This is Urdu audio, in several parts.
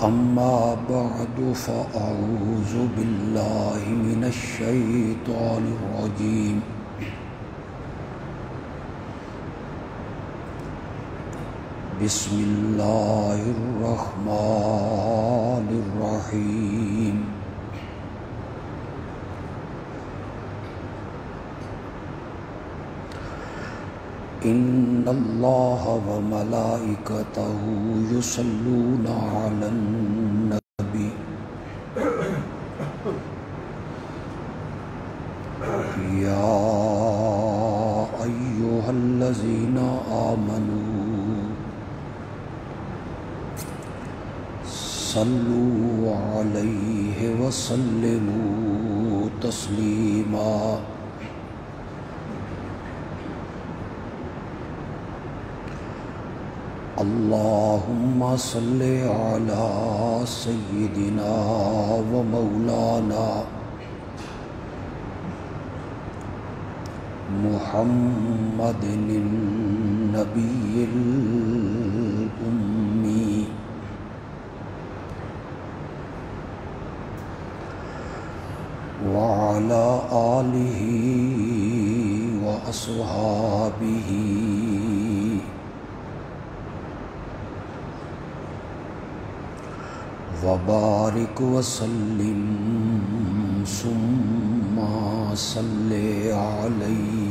أما بعد فأعوذ بالله من الشيطان الرجيم بسم الله الرحمن الرحيم إن الله وملائكته يصلون على النبي يا أيها الذين آمنوا صلوا عليه وسلموا تسليما اللهم صل على سيدنا ومولانا محمد النبي الأمي وعلى آله وأصحابه وبارك وسلم ثم صل عليه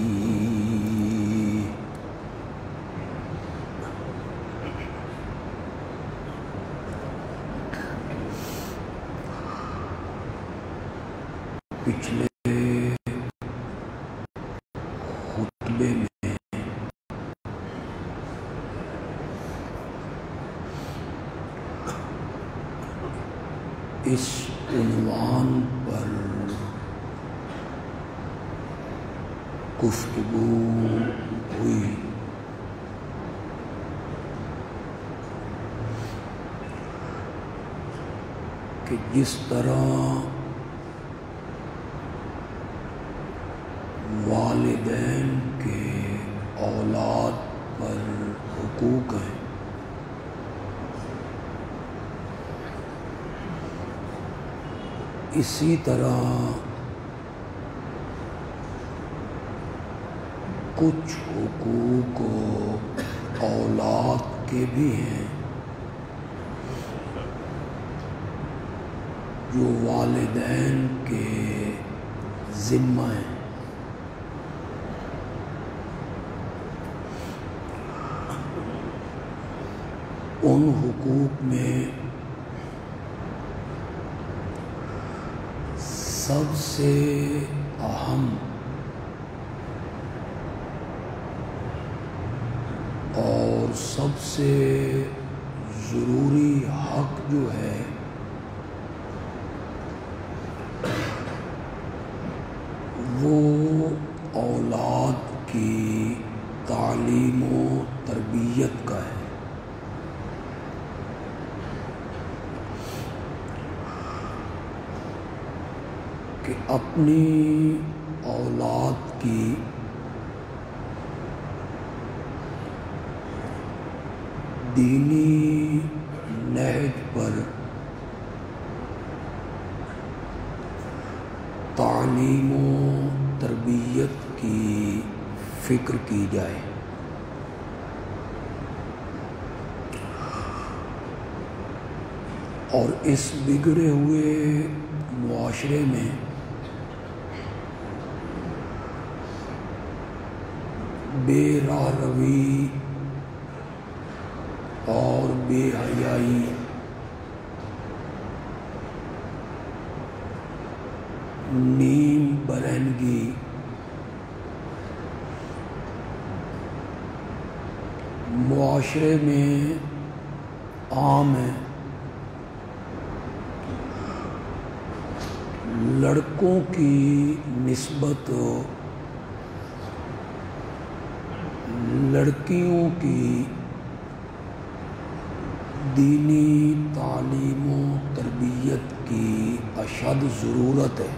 پچھلے خطبے میں اس عنوان پر گفتگو ہوئی کہ جس طرح والدین کے اولاد پر حقوق ہیں، اسی طرح کچھ حقوق اولاد کے بھی ہیں جو والدین کے ذمہ ہیں۔ ان حقوق میں سب سے اہم اور سب سے ضروری حق جو ہے وہ اولاد کی تعلیم و تربیت کا ہے۔ کہ اپنی اولاد کی دینی نہج پر تعلیم و تربیت کی فکر کی جائے۔ اور اس بگڑے ہوئے معاشرے میں بے راہ روی اور بے حیائی نیم برہنگی معاشرے میں عام ہے۔ لڑکوں کی نسبت لڑکیوں کی دینی تعلیم و تربیت کی اشد ضرورت ہے۔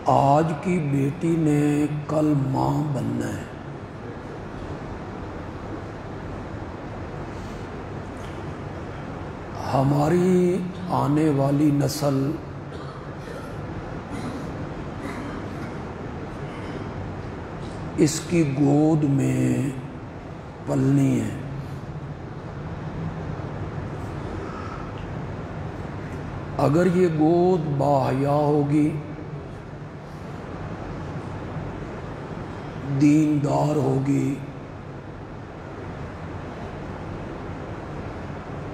آج کی بیٹی نے کل ماں بننا ہے، ہماری آنے والی نسل اس کی گود میں پلنی ہے۔ اگر یہ گود باحیا ہوگی، دیندار ہوگی،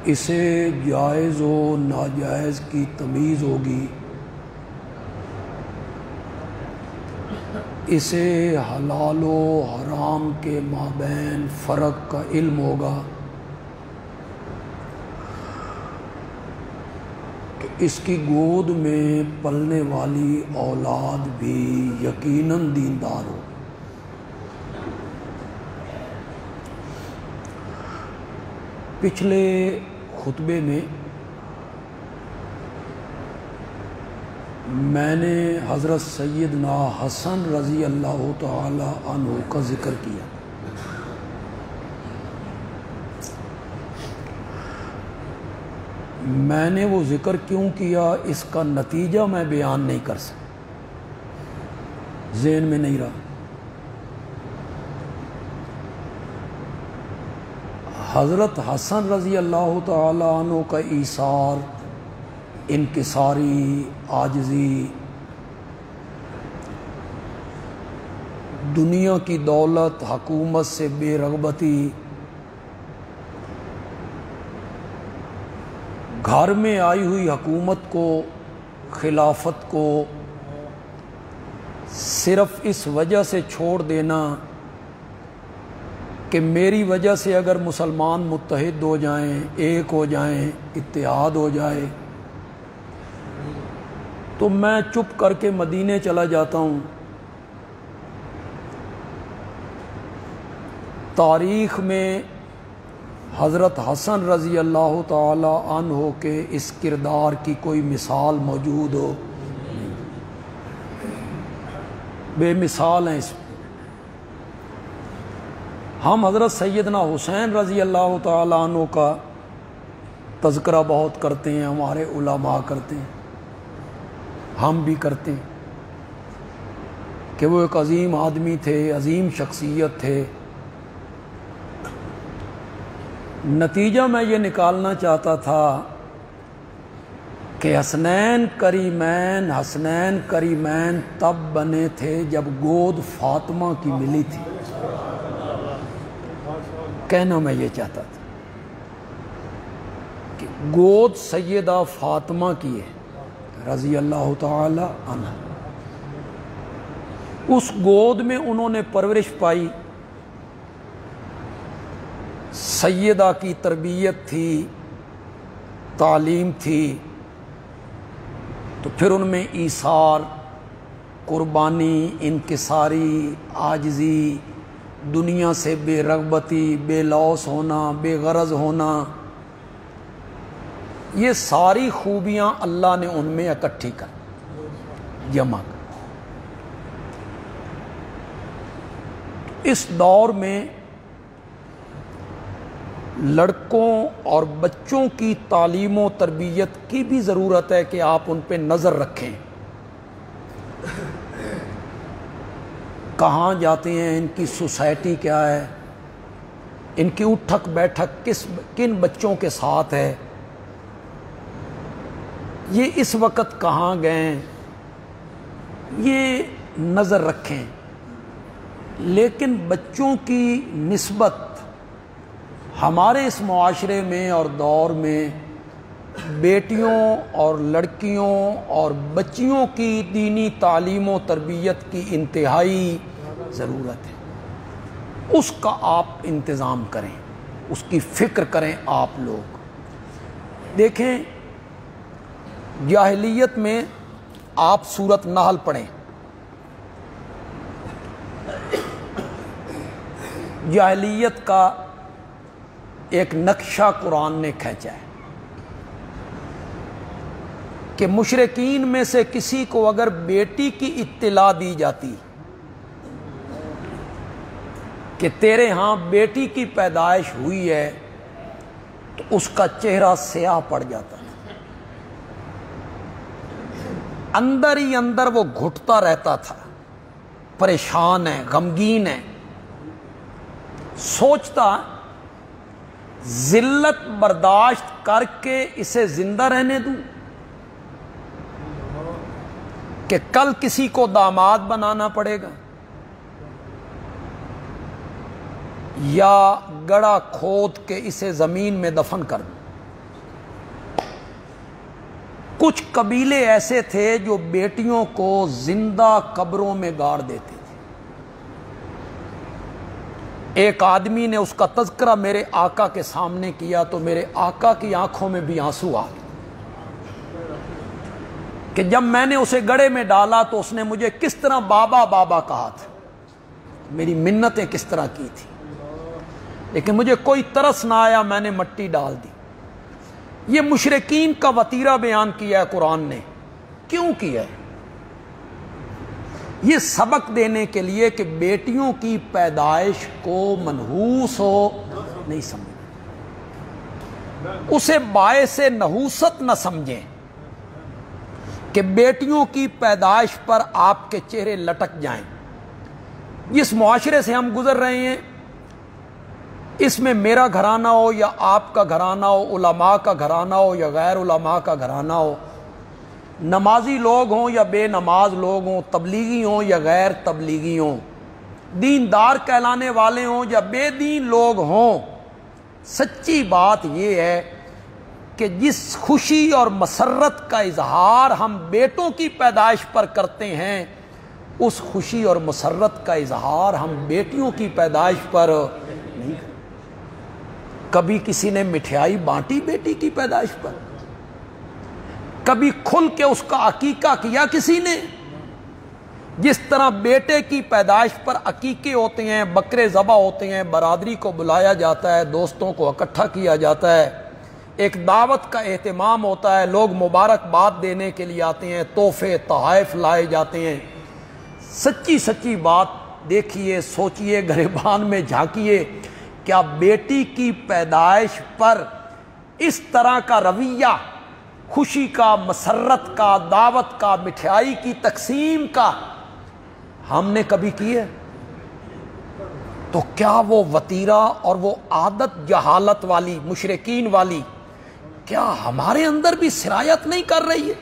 اسے جائز و ناجائز کی تمیز ہوگی، اسے حلال و حرام کے مابین فرق کا علم ہوگا، تو اس کی گود میں پلنے والی اولاد بھی یقیناً دیندار ہو۔ پچھلے خطبے میں میں نے حضرت سیدنا حسن رضی اللہ تعالی عنہ کا ذکر کیا۔ میں نے وہ ذکر کیوں کیا، اس کا نتیجہ میں بیان نہیں کر سکتا، ذہن میں نہیں رہا۔ حضرت حسن رضی اللہ تعالی عنہ کا ایثار، انکساری، عاجزی، دنیا کی دولت، حکومت سے بے رغبتی، گھر میں آئی ہوئی حکومت کو، خلافت کو صرف اس وجہ سے چھوڑ دینا کہ میری وجہ سے اگر مسلمان متحد ہو جائیں، ایک ہو جائیں، اتحاد ہو جائے تو میں چپ کر کے مدینے چلا جاتا ہوں۔ تاریخ میں حضرت حسن رضی اللہ تعالی عنہ کے اس کردار کی کوئی مثال موجود ہو؟ بے مثال ہیں اس میں۔ ہم حضرت سیدنا حسین رضی اللہ تعالی عنہ کا تذکرہ بہت کرتے ہیں، ہمارے علماء کرتے ہیں، ہم بھی کرتے ہیں کہ وہ ایک عظیم آدمی تھے، عظیم شخصیت تھے۔ نتیجہ میں یہ نکالنا چاہتا تھا کہ حسنین کریمین تب بنے تھے جب گود فاطمہ کی ملی تھی۔ کہنا میں یہ چاہتا تھا کہ گود سیدہ فاطمہ کی ہے رضی اللہ تعالی عنہ، اس گود میں انہوں نے پرورش پائی، سیدہ کی تربیت تھی، تعلیم تھی، تو پھر ان میں ایثار، قربانی، انکساری، عاجزی، دنیا سے بے رغبتی، بے لوث ہونا، بے غرض ہونا، یہ ساری خوبیاں اللہ نے ان میں اکٹھی کر جمع کر۔ اس دور میں لڑکوں اور بچوں کی تعلیم و تربیت کی بھی ضرورت ہے کہ آپ ان پہ نظر رکھیں، کہاں جاتے ہیں، ان کی سوسائٹی کیا ہے، ان کی اٹھک بیٹھک کن بچوں کے ساتھ ہے، یہ اس وقت کہاں گئے، یہ نظر رکھیں۔ لیکن بچوں کی نسبت ہمارے اس معاشرے میں اور دور میں بیٹیوں اور لڑکیوں اور بچیوں کی دینی تعلیم و تربیت کی انتہائی ضرورت ہے۔ اس کا آپ انتظام کریں، اس کی فکر کریں۔ آپ لوگ دیکھیں، جاہلیت میں آپ سورۃ نحل پڑھیں، جاہلیت کا ایک نقشہ قرآن نے کھینچا ہے کہ مشرکین میں سے کسی کو اگر بیٹی کی اطلاع دی جاتی کہ تیرے ہاں بیٹی کی پیدائش ہوئی ہے تو اس کا چہرہ سیاہ پڑ جاتا تھا، اندر ہی اندر وہ گھٹتا رہتا تھا، پریشان ہے، غمگین ہے، سوچتا ذلت برداشت کر کے اسے زندہ رہنے دوں کہ کل کسی کو داماد بنانا پڑے گا، یا گڑھا کھود کے اسے زمین میں دفن کر دوں۔ کچھ قبیلے ایسے تھے جو بیٹیوں کو زندہ قبروں میں گاڑ دیتے تھے۔ ایک آدمی نے اس کا تذکرہ میرے آقا کے سامنے کیا تو میرے آقا کی آنکھوں میں بھی آنسو آ گئے کہ جب میں نے اسے گڑھے میں ڈالا تو اس نے مجھے کس طرح بابا بابا کہا تھا، میری منتیں کس طرح کی تھی، لیکن مجھے کوئی ترس نہ آیا، میں نے مٹی ڈال دی۔ یہ مشرکین کا وتیرہ بیان کیا ہے قرآن نے، کیوں کیا ہے؟ یہ سبق دینے کے لیے کہ بیٹیوں کی پیدائش کو منحوس ہو نہیں سمجھیں، اسے باعث نحوست نہ سمجھیں کہ بیٹیوں کی پیدائش پر آپ کے چہرے لٹک جائیں۔ جس معاشرے سے ہم گزر رہے ہیں، اس میں میرا گھرانہ ہو یا آپ کا گھرانہ ہو، علماء کا گھرانہ ہو یا غیر علماء کا گھرانہ ہو، نمازی لوگ ہوں یا بے نماز لوگ ہوں، تبلیغی ہوں یا غیر تبلیغی ہوں، دیندار کہلانے والے ہوں یا بے دین لوگ ہوں، سچی بات یہ ہے کہ جس خوشی اور مسرت کا اظہار ہم بیٹوں کی پیدائش پر کرتے ہیں، اس خوشی اور مسرت کا اظہار ہم بیٹیوں کی پیدائش پر نہیں کرتے۔ کبھی کسی نے مٹھائی بانٹی بیٹی کی پیدائش پر؟ کبھی کھل کے اس کا عقیقہ کیا کسی نے؟ جس طرح بیٹے کی پیدائش پر عقیقے ہوتے ہیں، بکرے ذبح ہوتے ہیں، برادری کو بلایا جاتا ہے، دوستوں کو اکٹھا کیا جاتا ہے، ایک دعوت کا اہتمام ہوتا ہے، لوگ مبارکباد دینے کے لیے آتے ہیں، تحفے تحائف لائے جاتے ہیں۔ سچی سچی بات دیکھیے، سوچئے، گریبان میں جھانکیے، کیا بیٹی کی پیدائش پر اس طرح کا رویہ، خوشی کا، مسرت کا، دعوت کا، مٹھائی کی تقسیم کا ہم نے کبھی کیے؟ تو کیا وہ وتیرہ اور وہ عادت جہالت والی، مشرکین والی، کیا ہمارے اندر بھی سرایت نہیں کر رہی ہے؟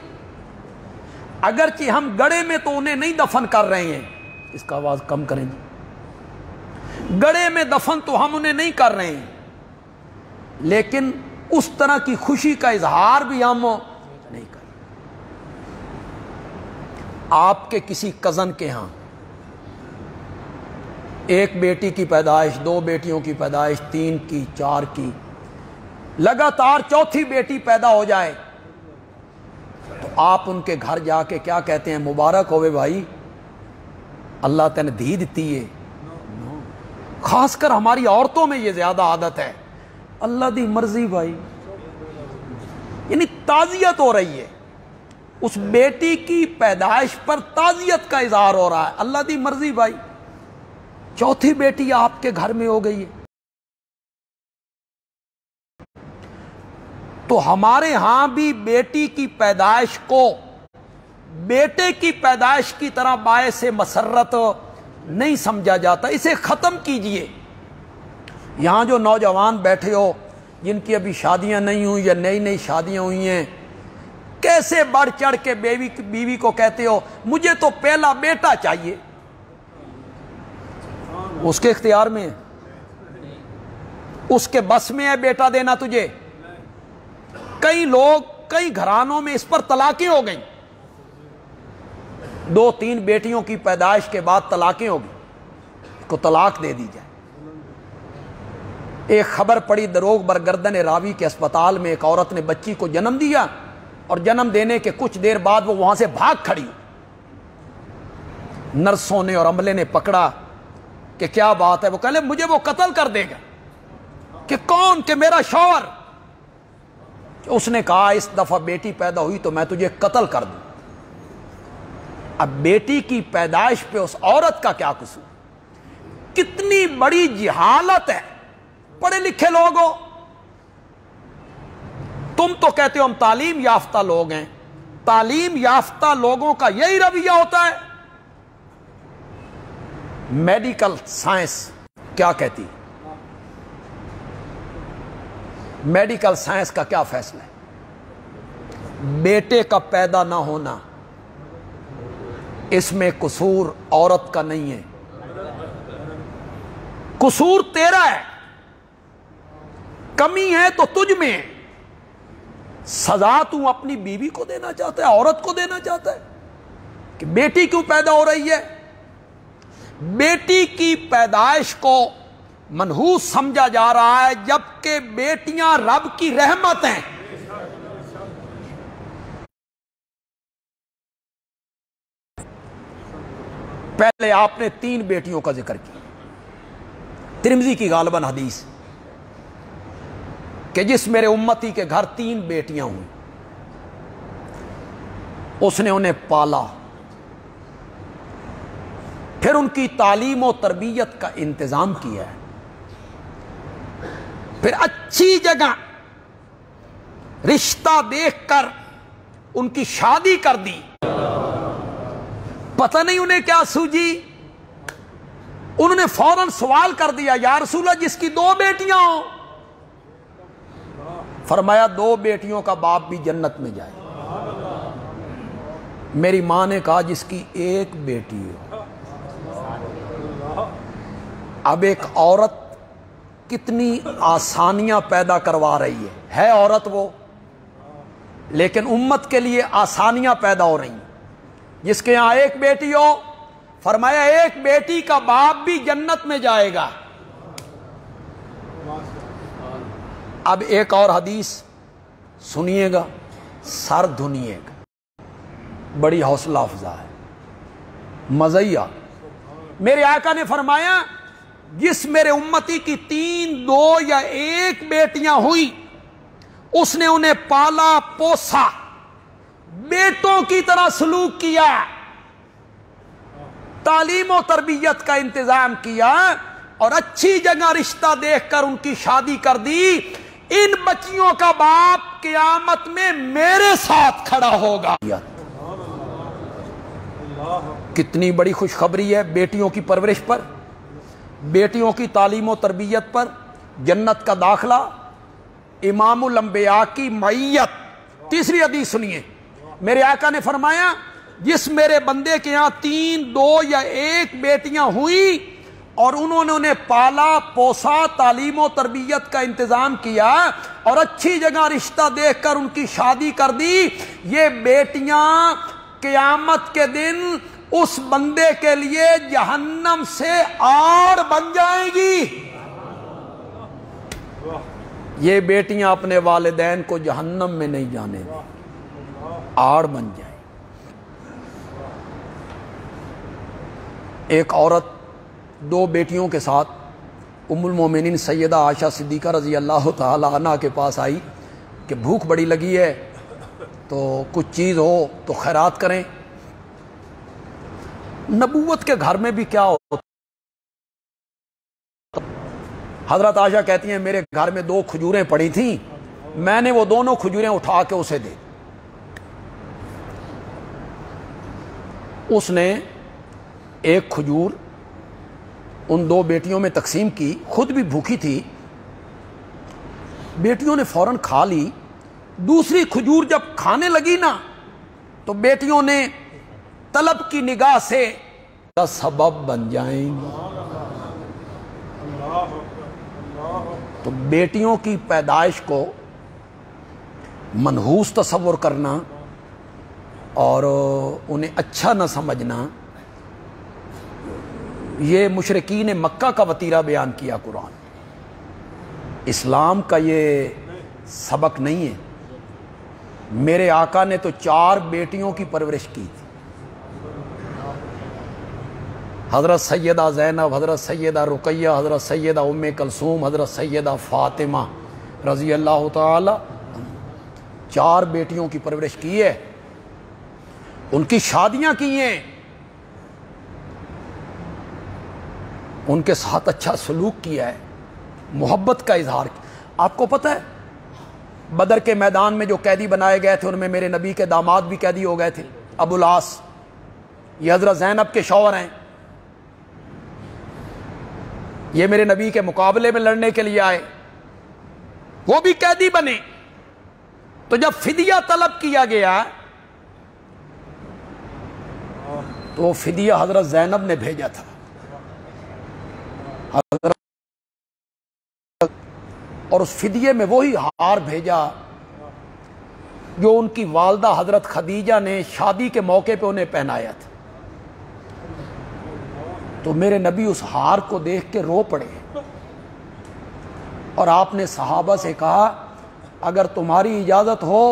اگرچہ ہم گڑھے میں تو انہیں نہیں دفن کر رہے ہیں، اس کا آواز کم کریں جی، گڑھے میں دفن تو ہم انہیں نہیں کر رہے ہیں، لیکن اس طرح کی خوشی کا اظہار بھی ہم نہیں کر رہے۔ آپ کے کسی کزن کے ہاں ایک بیٹی کی پیدائش، دو بیٹیوں کی پیدائش، 3 کی، 4 کی، لگاتار چوتھی بیٹی پیدا ہو جائے تو آپ ان کے گھر جا کے کیا کہتے ہیں؟ مبارک ہوئے بھائی، اللہ تین دھی دیتی ہے۔ خاص کر ہماری عورتوں میں یہ زیادہ عادت ہے، اللہ دی مرضی بھائی، یعنی تعزیت ہو رہی ہے، اس بیٹی کی پیدائش پر تعزیت کا اظہار ہو رہا ہے، اللہ دی مرضی بھائی، چوتھی بیٹی آپ کے گھر میں ہو گئی ہے۔ تو ہمارے ہاں بھی بیٹی کی پیدائش کو بیٹے کی پیدائش کی طرح باعث مسرت نہیں سمجھا جاتا، اسے ختم کیجئے۔ یہاں جو نوجوان بیٹھے ہو جن کی ابھی شادیاں نہیں ہوئی یا نئی نئی شادیاں ہوئی ہیں، کیسے بڑھ چڑھ کے بیوی کو کہتے ہو مجھے تو پہلا بیٹا چاہیے، اس کے اختیار میں ہے، اس کے بس میں ہے بیٹا دینا تجھے۔ کئی لوگ، کئی گھرانوں میں اس پر طلاقیں ہو گئیں، 2-3 بیٹیوں کی پیدائش کے بعد طلاقیں ہو گئیں، اس کو طلاق دے دی جائے۔ ایک خبر پڑی دروغ برگردن راوی کے اسپتال میں، ایک عورت نے بچی کو جنم دیا اور جنم دینے کے کچھ دیر بعد وہ وہاں سے بھاگ کھڑی، نرسوں نے اور عملے نے پکڑا کہ کیا بات ہے، وہ کہلے مجھے وہ قتل کر دے گا۔ کہ کون؟ کہ میرا شوہر۔ اس نے کہا اس دفعہ بیٹی پیدا ہوئی تو میں تجھے قتل کر دوں۔ اب بیٹی کی پیدائش پہ اس عورت کا کیا قصور؟ کتنی بڑی جہالت ہے، پڑھے لکھے لوگ ہو، تم تو کہتے ہو ہم تعلیم یافتہ لوگ ہیں. تعلیم یافتہ لوگوں کا یہی رویہ ہوتا ہے. میڈیکل سائنس کیا کہتی؟ میڈیکل سائنس کا کیا فیصلہ ہے؟ بیٹے کا پیدا نہ ہونا اس میں قصور عورت کا نہیں ہے، قصور تیرا ہے. کمی ہے تو تجھ میں. سزا تو اپنی بیوی کو دینا چاہتا ہے، عورت کو دینا چاہتا ہے کہ بیٹی کیوں پیدا ہو رہی ہے. بیٹی کی پیدائش کو منحوس سمجھا جا رہا ہے، جبکہ بیٹیاں رب کی رحمت ہیں. پہلے آپ نے 3 بیٹیوں کا ذکر کیا. ترمذی کی غالباً حدیث کہ جس میرے امتی کے گھر 3 بیٹیاں ہوئیں، اس نے انہیں پالا، پھر ان کی تعلیم و تربیت کا انتظام کیا ہے، پھر اچھی جگہ رشتہ دیکھ کر ان کی شادی کر دی. پتہ نہیں انہیں کیا سوجی، انہوں نے فوراً سوال کر دیا یا رسول اللہ جس کی 2 بیٹیاں ہوں. فرمایا 2 بیٹیوں کا باپ بھی جنت میں جائے. میری ماں نے کہا جس کی 1 بیٹی ہو. اب ایک عورت کتنی آسانیاں پیدا کروا رہی ہے عورت وہ، لیکن امت کے لیے آسانیاں پیدا ہو رہی ہیں. جس کے یہاں 1 بیٹی ہو، فرمایا 1 بیٹی کا باپ بھی جنت میں جائے گا. اب ایک اور حدیث سنیے گا، سر دھنیے گا، بڑی حوصلہ افزا ہے، مزیہ. میرے آقا نے فرمایا جس میرے امتی کی 3، 2 یا 1 بیٹیاں ہوئی، اس نے انہیں پالا پوسا، بیٹوں کی طرح سلوک کیا، تعلیم و تربیت کا انتظام کیا، اور اچھی جگہ رشتہ دیکھ کر ان کی شادی کر دی. ان بچیوں کا باپ قیامت میں میرے ساتھ کھڑا ہوگا. کتنی بڑی خوشخبری ہے بیٹیوں کی پرورش پر، بیٹیوں کی تعلیم و تربیت پر، جنت کا داخلہ، امام الانبیاء کی معیت. تیسری حدیث سنیے، میرے آقا نے فرمایا جس میرے بندے کے یہاں 3، 2 یا 1 بیٹیاں ہوئی اور انہوں نے انہیں پالا پوسا، تعلیم و تربیت کا انتظام کیا اور اچھی جگہ رشتہ دیکھ کر ان کی شادی کر دی، یہ بیٹیاں قیامت کے دن اس بندے کے لیے جہنم سے آڑ بن جائیں گی. یہ بیٹیاں اپنے والدین کو جہنم میں نہیں جانے دیں، آڑ بن جائیں. ایک عورت 2 بیٹیوں کے ساتھ ام المومنین سیدہ عائشہ صدیقہ رضی اللہ تعالی عنہ کے پاس آئی کہ بھوک بڑی لگی ہے تو کچھ چیز ہو تو خیرات کریں. نبوت کے گھر میں بھی کیا ہوتا، حضرت عائشہ کہتی ہیں میرے گھر میں 2 کھجوریں پڑی تھیں، میں نے وہ دونوں کھجوریں اٹھا کے اسے دے. اس نے 1 کھجور ان 2 بیٹیوں میں تقسیم کی، خود بھی بھوکی تھی، بیٹیوں نے فوراً کھا لی. دوسری کھجور جب کھانے لگی نا تو بیٹیوں نے طلب کی نگاہ سے سبب بن جائیں گی. تو بیٹیوں کی پیدائش کو منحوس تصور کرنا اور انہیں اچھا نہ سمجھنا، یہ مشرکین مکہ کا وتیرہ بیان کیا قرآن. اسلام کا یہ سبق نہیں ہے. میرے آقا نے تو 4 بیٹیوں کی پرورش کی تھی، حضرت سیدہ زینب، حضرت سیدہ رقیہ، حضرت سیدہ ام کلثوم، حضرت سیدہ فاطمہ رضی اللہ تعالی. 4 بیٹیوں کی پرورش کی ہے، ان کی شادیاں کی ہیں، ان کے ساتھ اچھا سلوک کیا ہے، محبت کا اظہار کیا. آپ کو پتہ ہے بدر کے میدان میں جو قیدی بنائے گئے تھے ان میں میرے نبی کے داماد بھی قیدی ہو گئے تھے، ابو العاص، یہ حضرت زینب کے شوہر ہیں، یہ میرے نبی کے مقابلے میں لڑنے کے لیے آئے، وہ بھی قیدی بنے۔ تو جب فدیہ طلب کیا گیا تو وہ فدیہ حضرت زینب نے بھیجا تھا، اور اس فدیے میں وہی ہار بھیجا جو ان کی والدہ حضرت خدیجہ نے شادی کے موقع پہ انہیں پہنایا تھا۔ تو میرے نبی اس ہار کو دیکھ کے رو پڑے، اور آپ نے صحابہ سے کہا اگر تمہاری اجازت ہو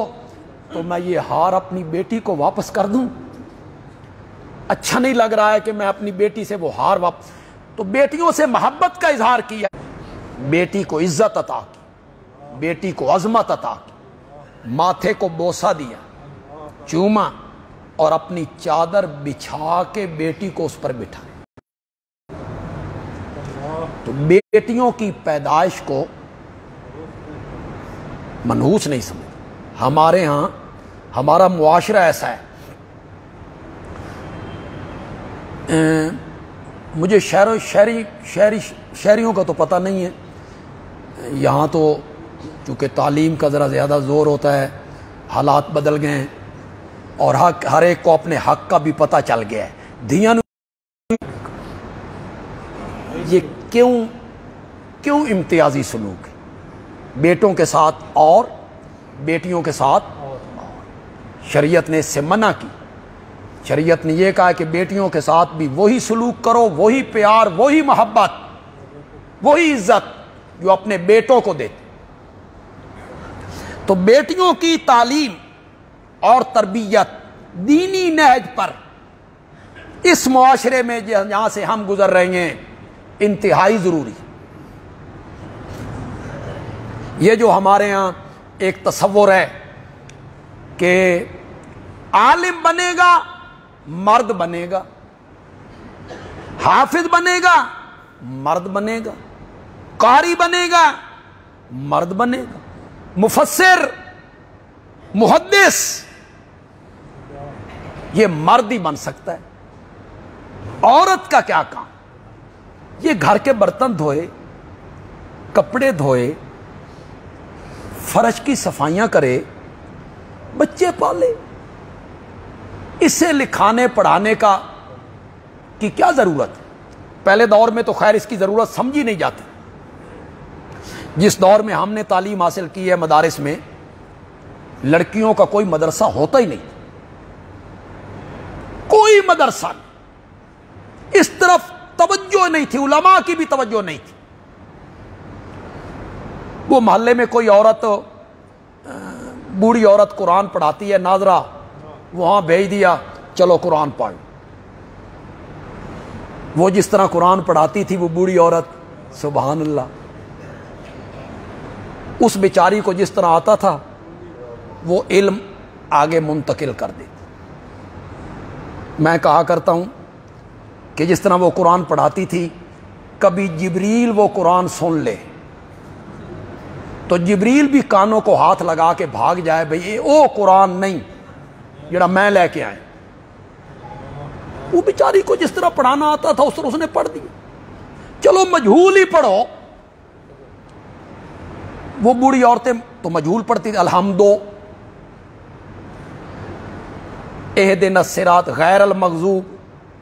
تو میں یہ ہار اپنی بیٹی کو واپس کر دوں، اچھا نہیں لگ رہا ہے کہ میں اپنی بیٹی سے وہ ہار واپس۔ تو بیٹیوں سے محبت کا اظہار کیا، بیٹی کو عزت عطا کی، بیٹی کو عظمت عطا کی، ماتھے کو بوسہ دیا، چوما، اور اپنی چادر بچھا کے بیٹی کو اس پر بٹھا۔ تو بیٹیوں کی پیدائش کو منحوس نہیں سمجھ۔ ہمارے ہاں ہمارا معاشرہ ایسا ہے، مجھے شہریوں کا تو پتہ نہیں ہے، یہاں تو چونکہ تعلیم کا ذرا زیادہ زور ہوتا ہے، حالات بدل گئے ہیں، اور ہر ایک کو اپنے حق کا بھی پتہ چل گیا ہے۔ دھیاں یہ کیوں امتیازی سلوک ہے بیٹوں کے ساتھ اور بیٹیوں کے ساتھ؟ شریعت نے اس سے منع کی، شریعت نے یہ کہا کہ بیٹیوں کے ساتھ بھی وہی سلوک کرو، وہی پیار، وہی محبت، وہی عزت جو اپنے بیٹوں کو دیتے۔ تو بیٹیوں کی تعلیم اور تربیت دینی نہج پر اس معاشرے میں جہاں سے ہم گزر رہے ہیں انتہائی ضروری۔ یہ جو ہمارے ہاں ایک تصور ہے کہ عالم بنے گا مرد بنے گا، حافظ بنے گا مرد بنے گا، قاری بنے گا مرد بنے گا، مفسر، محدث یہ مرد ہی بن سکتا ہے۔ عورت کا کیا کام؟ یہ گھر کے برتن دھوئے، کپڑے دھوئے، فرش کی صفائیاں کرے، بچے پالے، اسے لکھانے پڑھانے کی کیا ضرورت ہے؟ پہلے دور میں تو خیر اس کی ضرورت سمجھی نہیں جاتی۔ جس دور میں ہم نے تعلیم حاصل کی ہے مدارس میں، لڑکیوں کا کوئی مدرسہ ہوتا ہی نہیں، کوئی مدرسہ نہیں، اس طرف توجہ نہیں تھی، علماء کی بھی توجہ نہیں تھی۔ وہ محلے میں کوئی عورت، بوڑھی عورت قرآن پڑھاتی ہے، ناظرہ وہاں بھیج دیا، چلو قرآن پڑھ۔ وہ جس طرح قرآن پڑھاتی تھی وہ بوڑھی عورت، سبحان اللہ، اس بیچاری کو جس طرح آتا تھا وہ علم آگے منتقل کر دیتی۔ میں کہا کرتا ہوں کہ جس طرح وہ قرآن پڑھاتی تھی، کبھی جبریل وہ قرآن سن لے تو جبریل بھی کانوں کو ہاتھ لگا کے بھاگ جائے، بھئی او قرآن نہیں جڑا میں لے کے آئے۔ وہ بیچاری کو جس طرح پڑھانا آتا تھا اس طرح اس نے پڑھ دیا۔ چلو مجہول ہی پڑھو، وہ بوڑھی عورتیں تو مجہول پڑھتی تھی، الحمدو اہدنا الصراط غیر المغضوب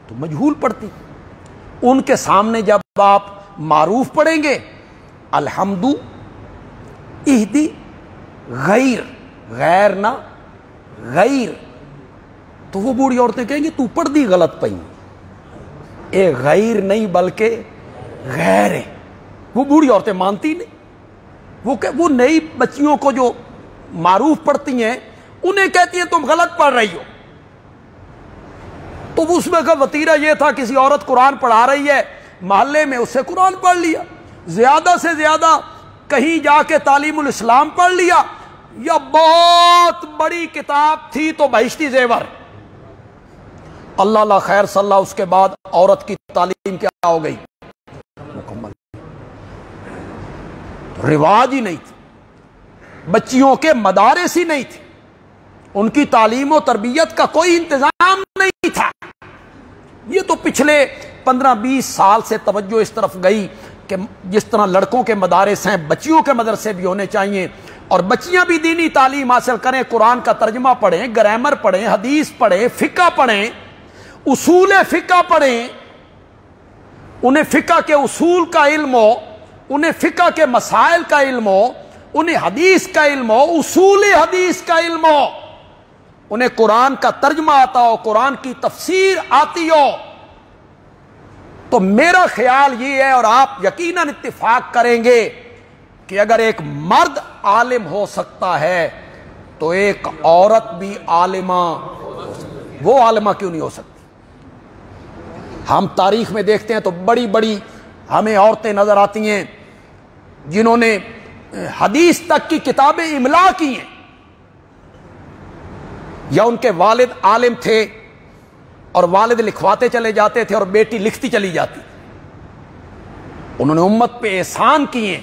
تو مجہول پڑھتی۔ ان کے سامنے جب آپ معروف پڑھیں گے الحمدو اہدی غیر، غیر نہ غیر، تو وہ بوڑھی عورتیں کہیں گی تو پڑھ دی غلط پئی، اے غیر نہیں بلکہ غیر ہے۔ وہ بوڑھی عورتیں مانتی نہیں، وہ نئی بچیوں کو جو معروف پڑھتی ہیں انہیں کہتی ہیں تم غلط پڑھ رہی ہو۔ تو اس میں کا وتیرہ یہ تھا، کسی عورت قرآن پڑھا رہی ہے محلے میں، اس سے قرآن پڑھ لیا، زیادہ سے زیادہ کہیں جا کے تعلیم الاسلام پڑھ لیا، یا بہت بڑی کتاب تھی تو بہشتی زیور۔ اللہ اللہ خیر صلی اللہ، اس کے بعد عورت کی تعلیم کیا ہو گئی؟ مکمل، رواج ہی نہیں تھی۔ بچیوں کے مدارس ہی نہیں تھے، ان کی تعلیم و تربیت کا کوئی انتظام نہیں تھا۔ یہ تو پچھلے 15-20 سال سے توجہ اس طرف گئی کہ جس طرح لڑکوں کے مدارس ہیں، بچیوں کے مدرسے بھی ہونے چاہیے، اور بچیاں بھی دینی تعلیم حاصل کریں، قرآن کا ترجمہ پڑھیں، گرامر پڑھیں، حدیث پڑھیں، فقہ پڑھیں، اصول فقہ پڑھیں، انہیں فقہ کے اصول کا علم ہو، انہیں فقہ کے مسائل کا علم ہو، انہیں حدیث کا علم ہو، اصول حدیث کا علم ہو، انہیں قرآن کا ترجمہ آتا ہو، قرآن کی تفسیر آتی ہو۔ تو میرا خیال یہ ہے، اور آپ یقیناً اتفاق کریں گے، کہ اگر ایک مرد عالم ہو سکتا ہے تو ایک عورت بھی عالمہ، وہ عالمہ کیوں نہیں ہو سکتی؟ ہم تاریخ میں دیکھتے ہیں تو بڑی بڑی ہمیں عورتیں نظر آتی ہیں جنہوں نے حدیث تک کی کتابیں املا کی ہیں، یا ان کے والد عالم تھے اور والد لکھواتے چلے جاتے تھے اور بیٹی لکھتی چلی جاتی، انہوں نے امت پہ احسان کیے۔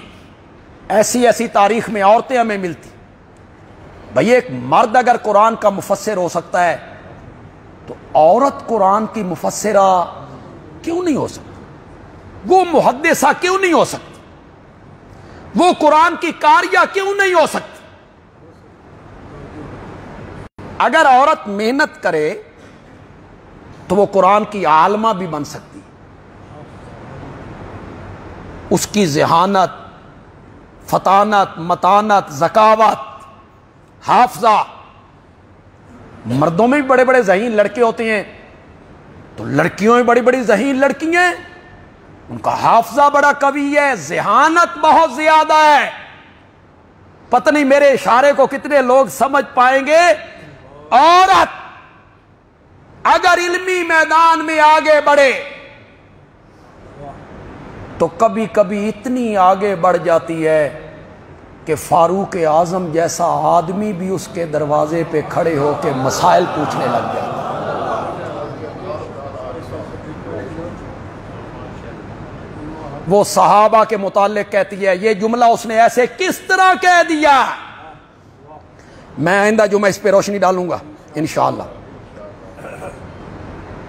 ایسی ایسی تاریخ میں عورتیں ہمیں ملتی۔ بھئی ایک مرد اگر قرآن کا مفسر ہو سکتا ہے تو عورت قرآن کی مفسرہ کیوں نہیں ہو سکتی؟ وہ محدثہ کیوں نہیں ہو سکتی؟ وہ قرآن کی قاریہ کیوں نہیں ہو سکتی؟ اگر عورت محنت کرے تو وہ قرآن کی عالمہ بھی بن سکتی، اس کی ذہانت، فطانت، متانت، ذکاوت، حافظہ، مردوں میں بھی بڑے بڑے ذہین لڑکے ہوتے ہیں تو لڑکیوں میں بڑی بڑی ذہین لڑکیاں ہیں، ان کا حافظہ بڑا قوی ہے، ذہانت بہت زیادہ ہے۔ پتہ نہیں میرے اشارے کو کتنے لوگ سمجھ پائیں گے۔ عورت اگر علمی میدان میں آگے بڑھے تو کبھی کبھی اتنی آگے بڑھ جاتی ہے کہ فاروق اعظم جیسا آدمی بھی اس کے دروازے پہ کھڑے ہو کے مسائل پوچھنے لگ جاتا ہے۔ وہ صحابہ کے متعلق کہتی ہے، یہ جملہ اس نے ایسے کس طرح کہہ دیا؟ میں آئندہ جمعہ اس پہ روشنی ڈالوں گا انشاءاللہ۔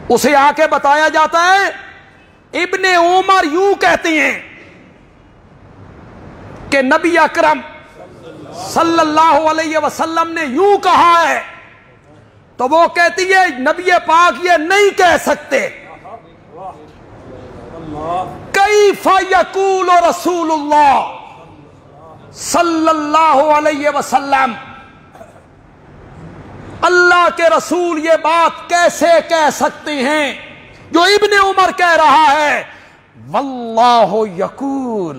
اسے آ کے بتایا جاتا ہے ابن عمر یوں کہتے ہیں کہ نبی اکرم صلی اللہ علیہ وسلم نے یوں کہا ہے، تو وہ کہتی ہے نبی پاک یہ نہیں کہہ سکتے۔ کیف یقول رسول اللہ صلی اللہ علیہ وسلم، اللہ کے رسول یہ بات کیسے کہہ سکتے ہیں جو ابن عمر کہہ رہا ہے واللہ یقول،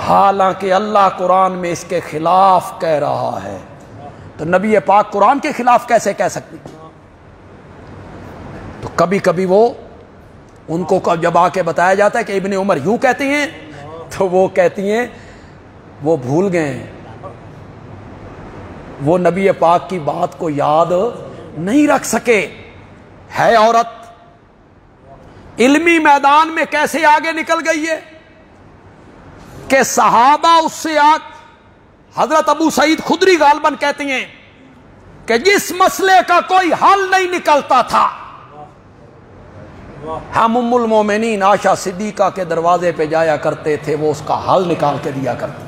حالانکہ اللہ قرآن میں اس کے خلاف کہہ رہا ہے، تو نبی پاک قرآن کے خلاف کیسے کہہ سکتے؟ تو کبھی کبھی وہ ان کو جب آ کے بتایا جاتا ہے کہ ابن عمر یوں کہتے ہیں تو وہ کہتی ہیں وہ بھول گئے ہیں، وہ نبی پاک کی بات کو یاد نہیں رکھ سکے۔ ہے عورت علمی میدان میں کیسے آگے نکل گئی ہے کہ صحابہ اس سے حضرت ابو سعید خدری غالباً کہتے ہیں کہ جس مسئلے کا کوئی حل نہیں نکلتا تھا ہم ام المومنین عائشہ صدیقہ کے دروازے پہ جایا کرتے تھے، وہ اس کا حل نکال کے دیا کرتے۔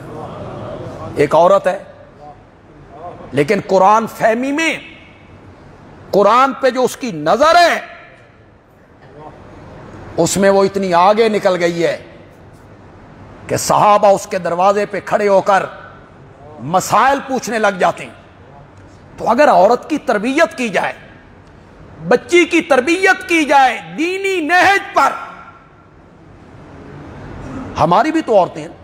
ایک عورت ہے لیکن قرآن فہمی میں قرآن پہ جو اس کی نظر ہے اس میں وہ اتنی آگے نکل گئی ہے کہ صحابہ اس کے دروازے پہ کھڑے ہو کر مسائل پوچھنے لگ جاتے ہیں۔ تو اگر عورت کی تربیت کی جائے، بچی کی تربیت کی جائے دینی نہج پر، ہماری بھی تو عورتیں ہیں۔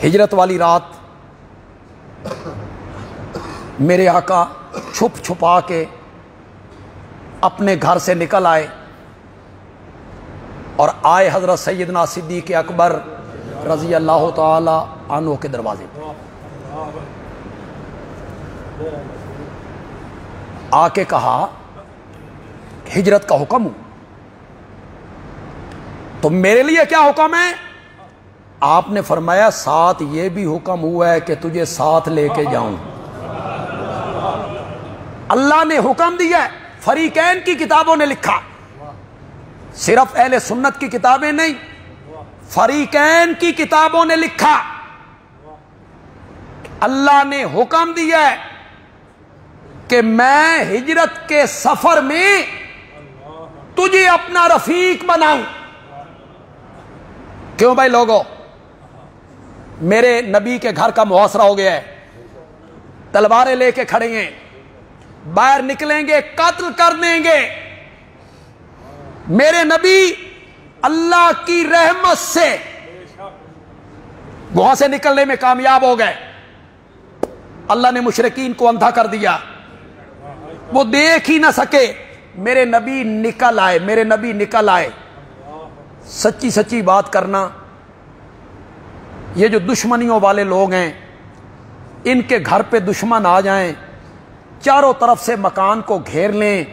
ہجرت والی رات میرے آقا چھپ چھپا کے اپنے گھر سے نکل آئے اور آئے حضرت سیدنا صدیق اکبر رضی اللہ تعالی عنہ کے دروازے پر، آ کے کہا کہ ہجرت کا حکم ہوں، تو میرے لیے کیا حکم ہے؟ آپ نے فرمایا ساتھ یہ بھی حکم ہوا ہے کہ تجھے ساتھ لے کے جاؤں. اللہ نے حکم دیا ہے. فریقین کی کتابوں نے لکھا, صرف اہل سنت کی کتابیں نہیں, فریقین کی کتابوں نے لکھا. اللہ نے حکم دیا ہے کہ میں ہجرت کے سفر میں تجھے اپنا رفیق بناؤں. کیوں بھائی لوگوں؟ میرے نبی کے گھر کا محاصرہ ہو گیا ہے, تلواریں لے کے کھڑے ہیں, باہر نکلیں گے قتل کر دیں گے. میرے نبی اللہ کی رحمت سے وہاں سے نکلنے میں کامیاب ہو گئے. اللہ نے مشرکین کو اندھا کر دیا, وہ دیکھ ہی نہ سکے. میرے نبی نکل آئے, میرے نبی نکل آئے. سچی سچی بات کرنا, یہ جو دشمنیوں والے لوگ ہیں, ان کے گھر پہ دشمن آ جائیں, چاروں طرف سے مکان کو گھیر لیں,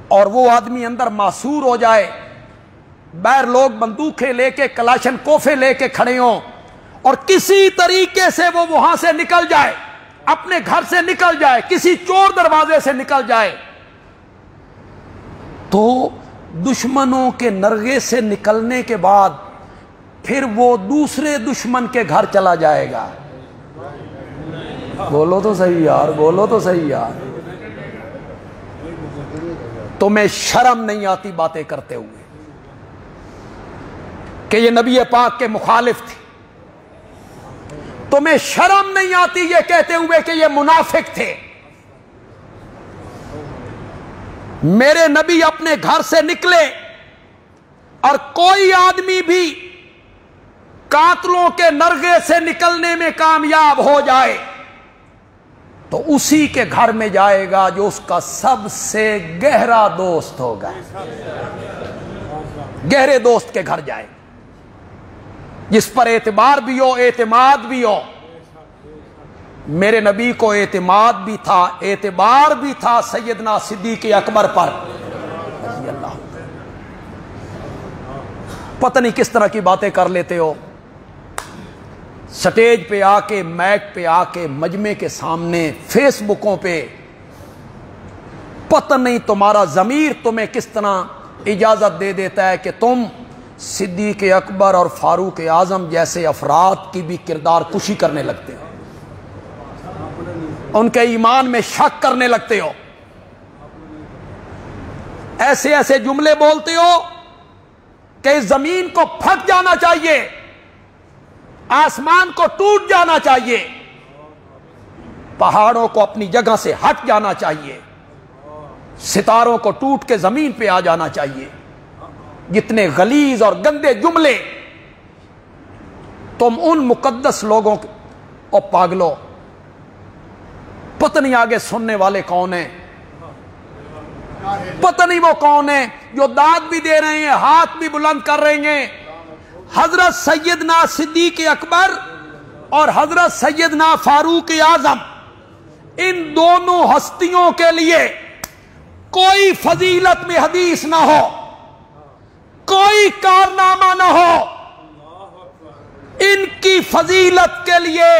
اور وہ آدمی اندر محصور ہو جائے, باہر لوگ بندوقیں لے کے کلاشن کوفے لے کے کھڑے ہوں, اور کسی طریقے سے وہ وہاں سے نکل جائے, اپنے گھر سے نکل جائے, کسی چور دروازے سے نکل جائے, تو دشمنوں کے نرغے سے نکلنے کے بعد پھر وہ دوسرے دشمن کے گھر چلا جائے گا. بولو تو صحیح یار, بولو تو صحیح یار. تمہیں شرم نہیں آتی باتیں کرتے ہوئے کہ یہ نبی پاک کے مخالف تھے؟ تمہیں شرم نہیں آتی یہ کہتے ہوئے کہ یہ منافق تھے؟ میرے نبی اپنے گھر سے نکلے, اور کوئی آدمی بھی قاتلوں کے نرغے سے نکلنے میں کامیاب ہو جائے تو اسی کے گھر میں جائے گا جو اس کا سب سے گہرا دوست ہوگا. گہرے دوست کے گھر جائے, جس پر اعتبار بھی ہو, اعتماد بھی ہو. میرے نبی کو اعتماد بھی تھا, اعتبار بھی تھا سیدنا صدیق اکبر پر رضی اللہ. پتہ نہیں کس طرح کی باتیں کر لیتے ہو, سٹیج پہ آ کے, میک پہ آ کے, مجمع کے سامنے, فیس بکوں پہ. پتہ نہیں تمہارا ضمیر تمہیں کس طرح اجازت دے دیتا ہے کہ تم صدیق اکبر اور فاروق اعظم جیسے افراد کی بھی کردار کشی کرنے لگتے ہو, ان کے ایمان میں شک کرنے لگتے ہو, ایسے ایسے جملے بولتے ہو کہ اس زمین کو پھٹ جانا چاہیے, آسمان کو ٹوٹ جانا چاہیے, پہاڑوں کو اپنی جگہ سے ہٹ جانا چاہیے, ستاروں کو ٹوٹ کے زمین پہ آ جانا چاہیے. جتنے غلیظ اور گندے جملے. تم ان مقدس لوگوں اور پاگلو, پتہ نہیں آگے سننے والے کون ہیں, پتہ نہیں وہ کون ہیں جو داد بھی دے رہے ہیں, ہاتھ بھی بلند کر رہے ہیں. حضرت سیدنا صدیق اکبر اور حضرت سیدنا فاروق اعظم, ان دونوں ہستیوں کے لیے کوئی فضیلت میں حدیث نہ ہو, کوئی کارنامہ نہ ہو. ان کی فضیلت کے لیے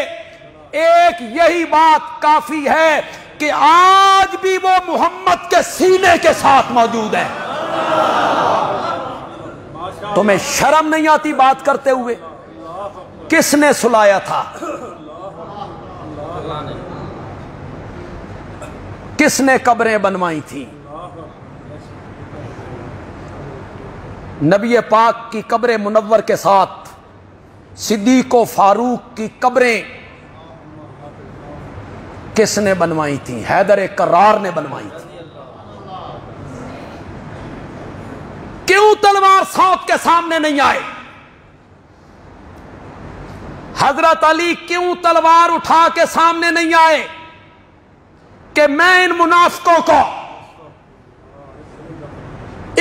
ایک یہی بات کافی ہے کہ آج بھی وہ محمد کے سینے کے ساتھ موجود ہیں. تمہیں شرم نہیں آتی بات کرتے ہوئے؟ کس نے سلایا تھا؟ کس نے قبریں بنوائی تھیں؟ نبی پاک کی قبر منور کے ساتھ صدیق و فاروق کی قبریں کس نے بنوائی تھیں؟ حیدر کرار نے بنوائی تھی. کیوں تلوار سونپ کے سامنے نہیں آئے؟ حضرت علی کیوں تلوار اٹھا کے سامنے نہیں آئے کہ میں ان منافقوں کو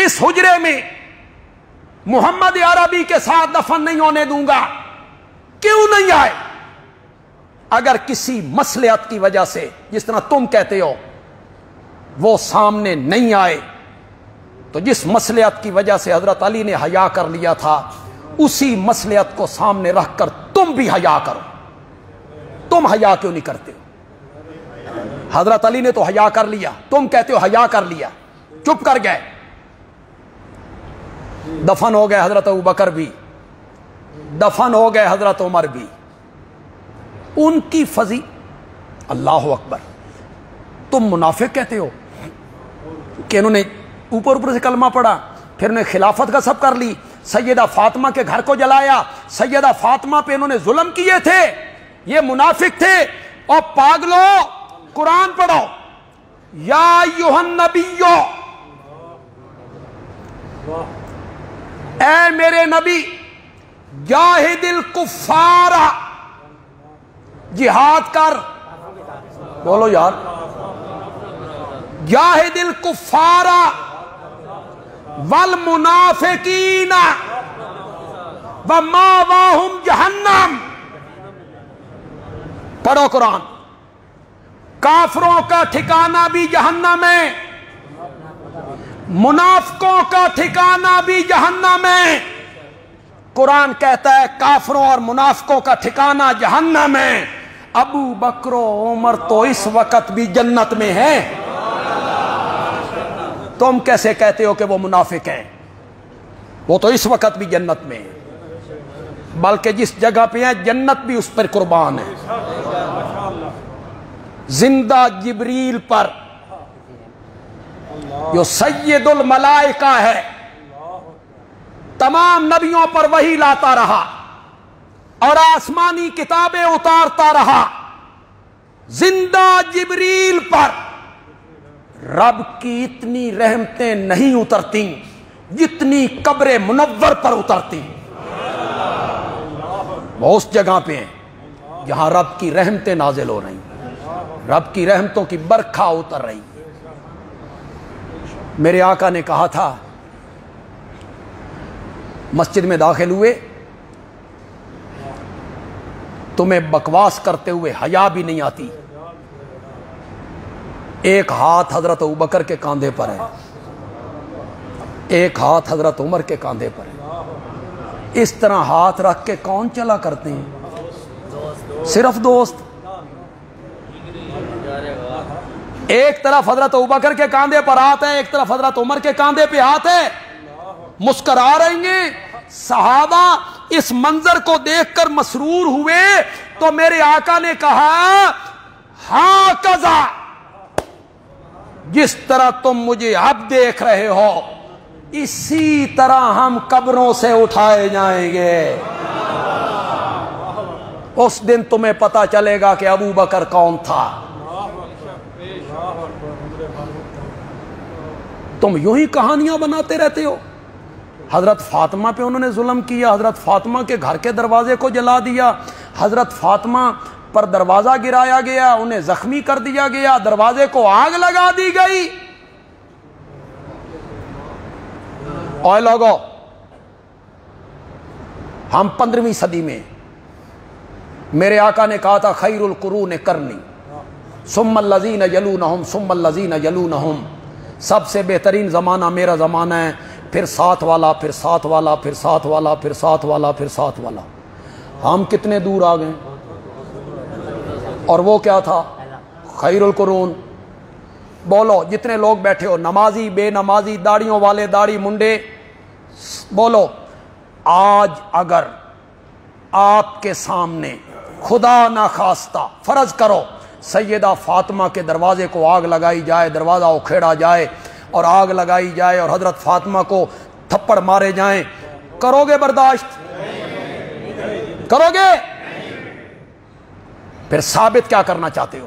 اس حجرے میں محمد عربی کے ساتھ دفن نہیں ہونے دوں گا؟ کیوں نہیں آئے؟ اگر کسی مصلحت کی وجہ سے, جس طرح تم کہتے ہو, وہ سامنے نہیں آئے, تو جس مصلحت کی وجہ سے حضرت علی نے حیا کر لیا تھا اسی مصلحت کو سامنے رکھ کر تم بھی حیا کرو. تم حیا کیوں نہیں کرتے ہو؟ حضرت علی نے تو حیا کر لیا، تم کہتے ہو حیا کر لیا، چپ کر گئے. دفن ہو گئے حضرت ابوبکر بھی، دفن ہو گئے حضرت عمر بھی. ان کی اللہ اکبر. تم منافق کہتے ہو کہ انہوں نے اوپر سے کلمہ پڑھا، پھر انہیں خلافت کا سب کر لی، سیدہ فاطمہ کے گھر کو جلایا، سیدہ فاطمہ پہ انہوں نے ظلم کیے تھے. یہ منافق تھے. اور پاگلو قرآن پڑھو. یا ایھا النبی، اے میرے نبی، جاہد الکفار، جہاد کر. بولو یار. جاہد الکفار والمنافقین وماواہم جہنم. پڑھو قرآن. کافروں کا ٹھکانہ بھی جہنم ہے، منافقوں کا ٹھکانہ بھی جہنم ہے. قرآن کہتا ہے کافروں اور منافقوں کا ٹھکانہ جہنم ہے. ابو بکر و عمر تو اس وقت بھی جنت میں ہیں. تم کیسے کہتے ہو کہ وہ منافق ہیں؟ وہ تو اس وقت بھی جنت میں ہیں، بلکہ جس جگہ پہ ہیں جنت بھی اس پر قربان ہے. زندہ جبریل پر جو سید الملائکہ ہے، تمام نبیوں پر وحی لاتا رہا اور آسمانی کتابیں اتارتا رہا. زندہ جبریل پر رب کی اتنی رحمتیں نہیں اترتی جتنی قبر منور پر اترتی. وہ اس جگہ پہ ہیں جہاں رب کی رحمتیں نازل ہو رہی، رب کی رحمتوں کی برکھا اتر رہی. میرے آقا نے کہا تھا، مسجد میں داخل ہوئے، تمہیں بکواس کرتے ہوئے حیا بھی نہیں آتی. ایک ہاتھ حضرت ابوبکر کے کاندھے پر ہے، ایک ہاتھ حضرت عمر کے کاندھے پر ہے. اس طرح ہاتھ رکھ کے کون چلا کرتے ہیں؟ صرف دوست. ایک طرف حضرت ابوبکر کے کاندھے پر ہاتھ ہے، ایک طرف حضرت عمر کے کاندھے پہ ہاتھ ہے. مسکرا رہے ہیں. صحابہ اس منظر کو دیکھ کر مسرور ہوئے تو میرے آقا نے کہا، ہاں کذا، جس طرح تم مجھے اب دیکھ رہے ہو اسی طرح ہم قبروں سے اٹھائے جائیں گے. اس دن تمہیں پتا چلے گا کہ ابو بکر کون تھا. تم یوں ہی کہانیاں بناتے رہتے ہو. حضرت فاطمہ پہ انہوں نے ظلم کیا، حضرت فاطمہ کے گھر کے دروازے کو جلا دیا، حضرت فاطمہ پر دروازہ گرایا گیا، انہیں زخمی کر دیا گیا، دروازے کو آگ لگا دی گئی. اور لوگو، ہم 15ویں صدی میں، میرے آقا نے کہا تھا خیر القرون قرنی ثم الذین یلونہم ثم الذین یلونہم، سب سے بہترین زمانہ میرا زمانہ ہے، پھر ساتھ والا، پھر ساتھ والا، پھر ساتھ والا، پھر ساتھ والا، پھر ساتھ والا. ہم کتنے دور آ گئے. اور وہ کیا تھا؟ خیر القرون. بولو جتنے لوگ بیٹھے ہو، نمازی، بے نمازی، داڑھیوں والے، داڑھی منڈے، بولو آج اگر آپ کے سامنے خدا نخواستہ فرض کرو سیدہ فاطمہ کے دروازے کو آگ لگائی جائے، دروازہ اکھیڑا جائے اور آگ لگائی جائے اور حضرت فاطمہ کو تھپڑ مارے جائیں، کرو گے برداشت؟ کرو گے؟ پھر ثابت کیا کرنا چاہتے ہو؟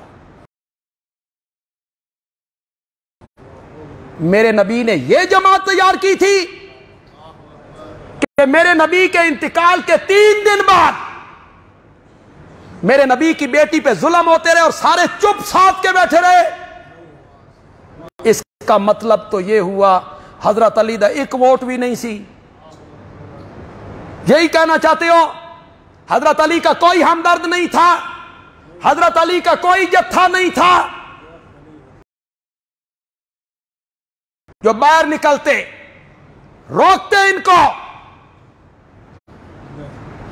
میرے نبی نے یہ جماعت تیار کی تھی کہ میرے نبی کے انتقال کے 3 دن بعد میرے نبی کی بیٹی پہ ظلم ہوتے رہے اور سارے چپ ساتھ کے بیٹھے رہے. اس کا مطلب تو یہ ہوا حضرت علی دا ایک ووٹ بھی نہیں سی. یہی کہنا چاہتے ہو؟ حضرت علی کا کوئی ہمدرد نہیں تھا، حضرت علی کا کوئی جتھا نہیں تھا جو باہر نکلتے روکتے ان کو.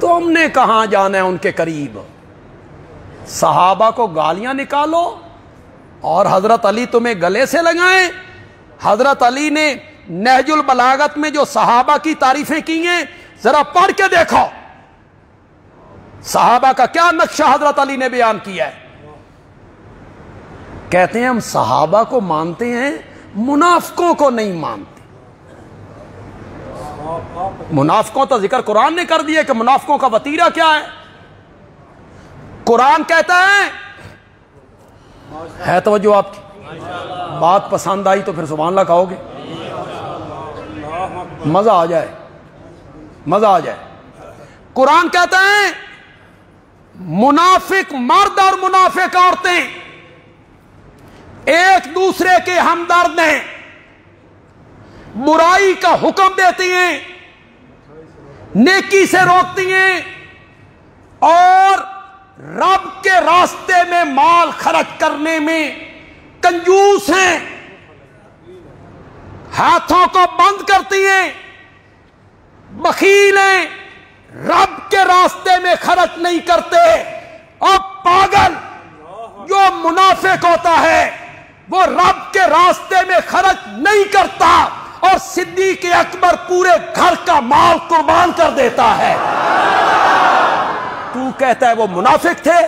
تم نے کہاں جانا ہے ان کے قریب؟ صحابہ کو گالیاں نکالو اور حضرت علی تمہیں گلے سے لگائیں۔ حضرت علی نے نہج البلاغت میں جو صحابہ کی تعریفیں کی ہیں ذرا پڑھ کے دیکھو، صحابہ کا کیا نقشہ حضرت علی نے بیان کیا ہے۔ کہتے ہیں ہم صحابہ کو مانتے ہیں، منافقوں کو نہیں مانتے۔ منافقوں تو ذکر قرآن نے کر دیا کہ منافقوں کا وتیرہ کیا ہے۔ قرآن کہتا ہے توجہ آپ کی بات پسند آئی تو پھر سبحان اللہ کہو گے، مزہ آ جائے، مزہ آ جائے۔ قرآن کہتا ہے منافق مرد اور منافق عورتیں ایک دوسرے کے ہمدرد ہیں، برائی کا حکم دیتی ہیں، نیکی سے روکتی ہیں، اور رب کے راستے میں مال خرچ کرنے میں کنجوس ہیں، ہاتھوں کو بند کرتی ہیں، بخیل ہیں، رب کے راستے میں خرچ نہیں کرتے۔ اور پاگل جو منافق ہوتا ہے وہ رب کے راستے میں خرچ نہیں کرتا، اور صدیق اکبر پورے گھر کا مال قربان کر دیتا ہے۔ تو کہتا ہے وہ منافق تھے؟